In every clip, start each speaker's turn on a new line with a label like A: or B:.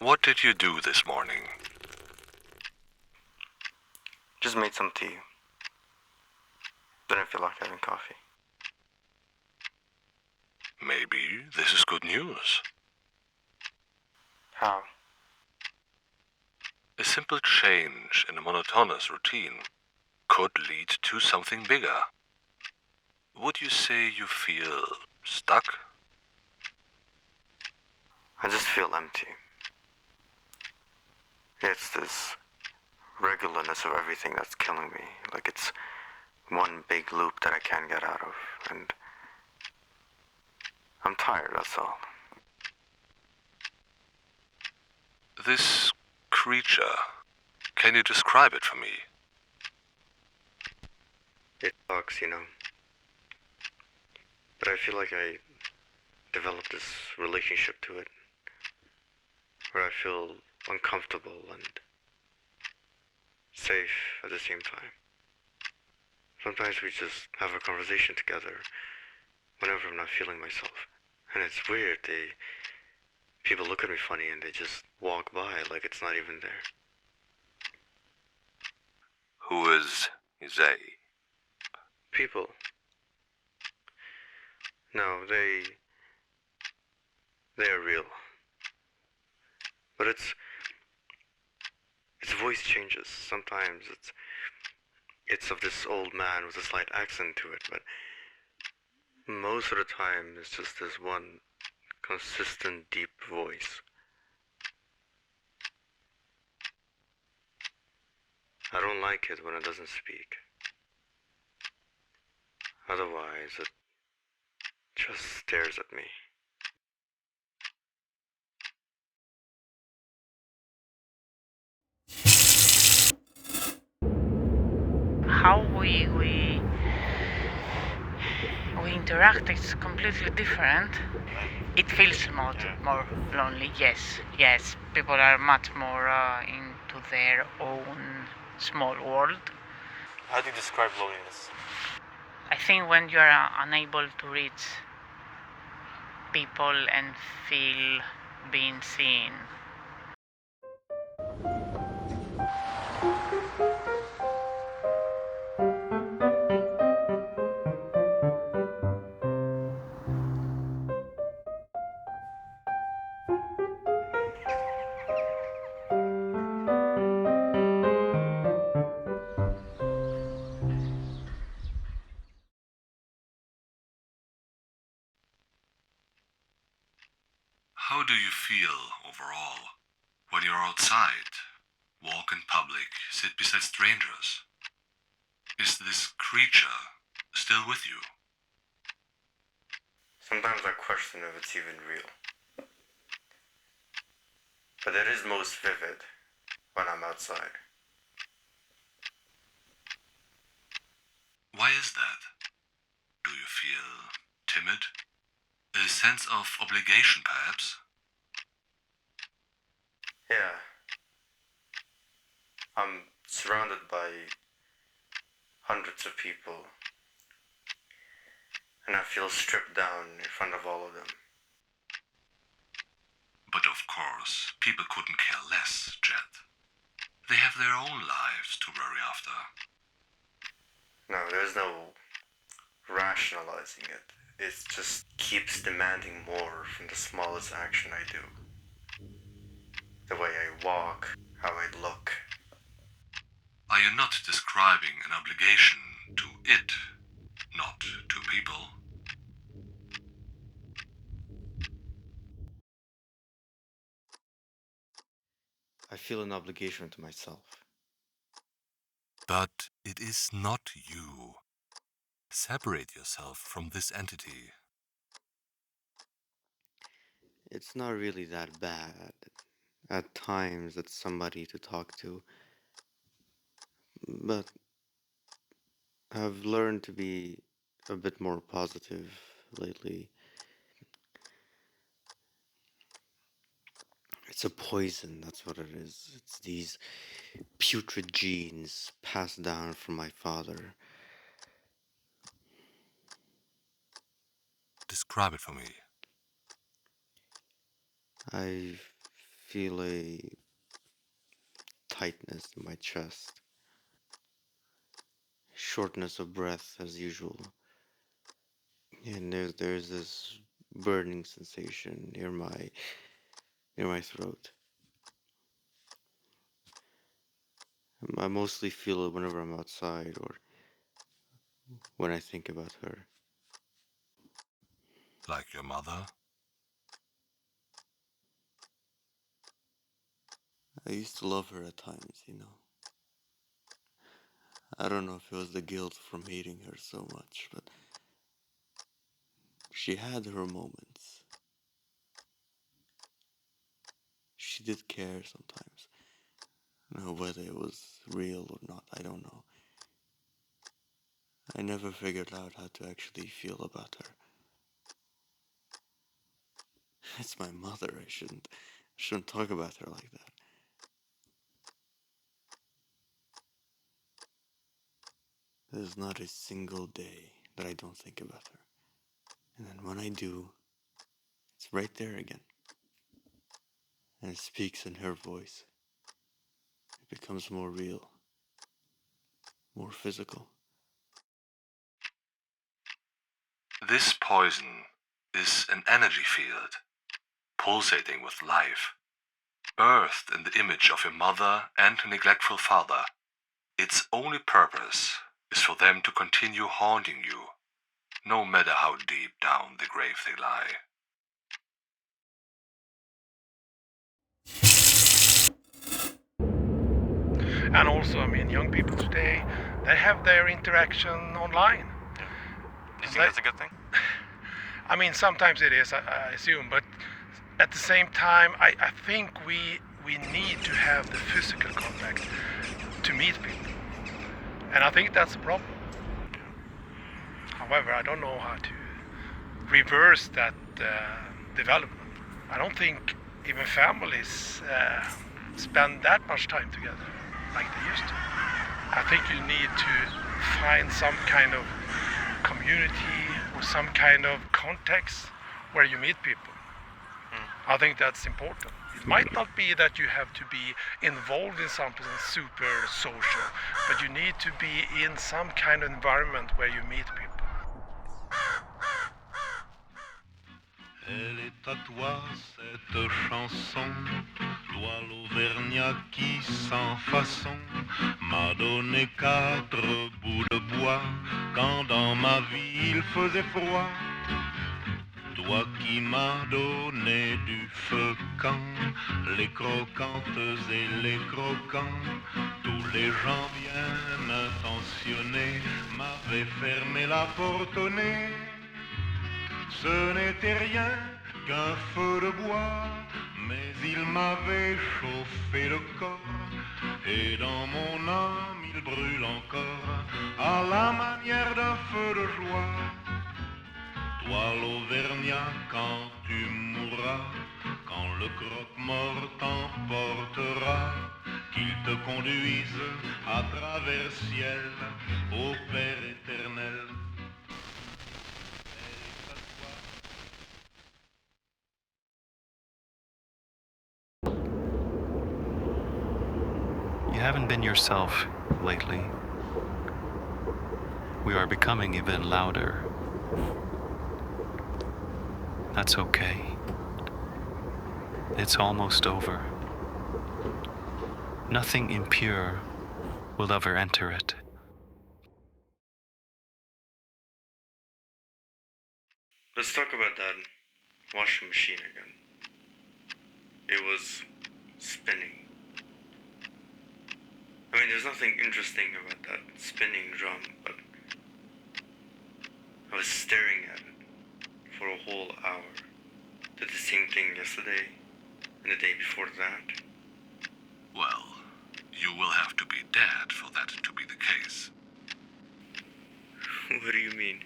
A: What did you do this morning?
B: Just made some tea. Didn't feel like having coffee.
A: Maybe this is good news.
B: How?
A: A simple change in a monotonous routine could lead to something bigger. Would you say you feel stuck?
B: I just feel empty. It's this regularness of everything that's killing me. Like it's one big loop that I can't get out of. And I'm tired, that's all.
A: This creature, can you describe it for me?
B: It sucks, you know. But I feel like I developed this relationship to it where I feel uncomfortable and safe at the same time. Sometimes we just have a conversation together whenever I'm not feeling myself. And it's weird, people look at me funny and they just walk by like it's not even there.
A: Who is they?
B: People. No, they are real. But its voice changes. Sometimes it's of this old man with a slight accent to it, but most of the time it's just this one consistent deep voice. I don't like it when it doesn't speak. Otherwise, it just stares at me.
C: How we interact is completely different. It feels more lonely. Yes. People are much more into their own small world.
D: How do you describe loneliness?
C: I think when you are unable to reach people and feel being seen.
A: How do you feel overall when you're outside, walk in public, sit beside strangers? Is this creature still with you?
B: Sometimes I question if it's even real. But it is most vivid when I'm outside.
A: Why is that? Do you feel timid? A sense of obligation, perhaps?
B: Yeah. I'm surrounded by hundreds of people, and I feel stripped down in front of all of them.
A: But of course, people couldn't care less, Jet. They have their own lives to worry after.
B: No, there's no rationalizing it. It just keeps demanding more from the smallest action I do. The way I walk, how I look.
A: Are you not describing an obligation to it, not to people?
B: I feel an obligation to myself.
A: But it is not you. Separate yourself from this entity.
B: It's not really that bad. At times, it's somebody to talk to. But I've learned to be a bit more positive lately. It's a poison, that's what it is. It's these putrid genes passed down from my father.
A: Describe it for me.
B: I feel a tightness in my chest, shortness of breath as usual, and there's this burning sensation near my throat. I mostly feel it whenever I'm outside or when I think about her.
A: Like your mother?
B: I used to love her at times, you know. I don't know if it was the guilt from hating her so much, but she had her moments. She did care sometimes. Now, whether it was real or not, I don't know. I never figured out how to actually feel about her. It's my mother. I shouldn't talk about her like that. There's not a single day that I don't think about her. And then when I do, it's right there again. And it speaks in her voice. It becomes more real, more physical.
A: This poison is an energy field, pulsating with life, birthed in the image of your mother and neglectful father. Its only purpose is for them to continue haunting you, no matter how deep down the grave they lie.
E: And also, I mean, young people today, they have their interaction online.
D: Do you think
E: They-
D: that's a good thing?
E: I mean, sometimes it is, I assume, but at the same time, I think we need to have the physical contact to meet people. And I think that's a problem. However, I don't know how to reverse that development. I don't think even families spend that much time together like they used to. I think you need to find some kind of community or some kind of context where you meet people. I think that's important. It might not be that you have to be involved in something super social, but you need to be in some kind of environment where you meet people.
F: Elle est à toi cette chanson, toi l'Auvergnat qui sans façon m'a donné 4 bouts de bois quand dans ma vie il faisait froid. Toi qui m'as donné du feu quand les croquantes et les croquants, tous les gens bien intentionnés m'avaient fermé la porte au nez. Ce n'était rien qu'un feu de bois, mais il m'avait chauffé le corps, et dans mon âme il brûle encore, à la manière d'un feu de joie. Toi l'Auvergnat, quand tu mourras, quand le croque-mort t'emportera, qu'il te conduise à travers ciel, au Père éternel.
G: You haven't been yourself lately. We are becoming even louder. That's okay. It's almost over. Nothing impure will ever enter it.
B: Let's talk about that washing machine again. It was spinning. I mean, there's nothing interesting about that spinning drum, but I was staring at it for a whole hour. Did the same thing yesterday and the day before that.
A: Well, you will have to be dead for that to be the case.
B: What do you mean?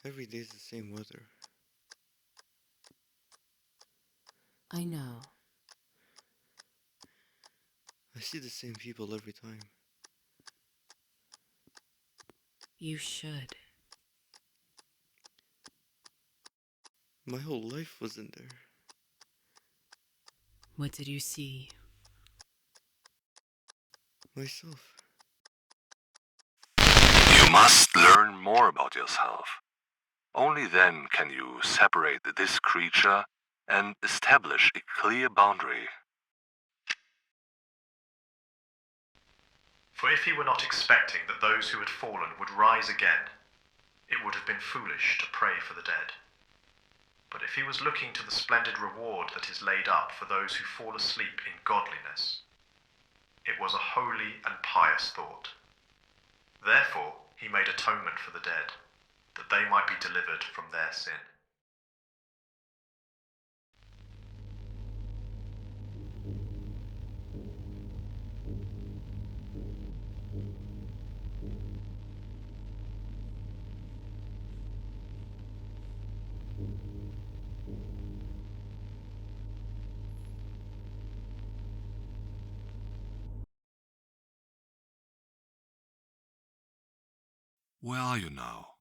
B: Every day's the same weather.
H: I know.
B: I see the same people every time.
H: You should.
B: My whole life was in there.
H: What did you see?
B: Myself.
A: You must learn more about yourself. Only then can you separate this creature and establish a clear boundary.
I: For if he were not expecting that those who had fallen would rise again, it would have been foolish to pray for the dead. But if he was looking to the splendid reward that is laid up for those who fall asleep in godliness, it was a holy and pious thought. Therefore he made atonement for the dead, that they might be delivered from their sin.
A: Where are you now?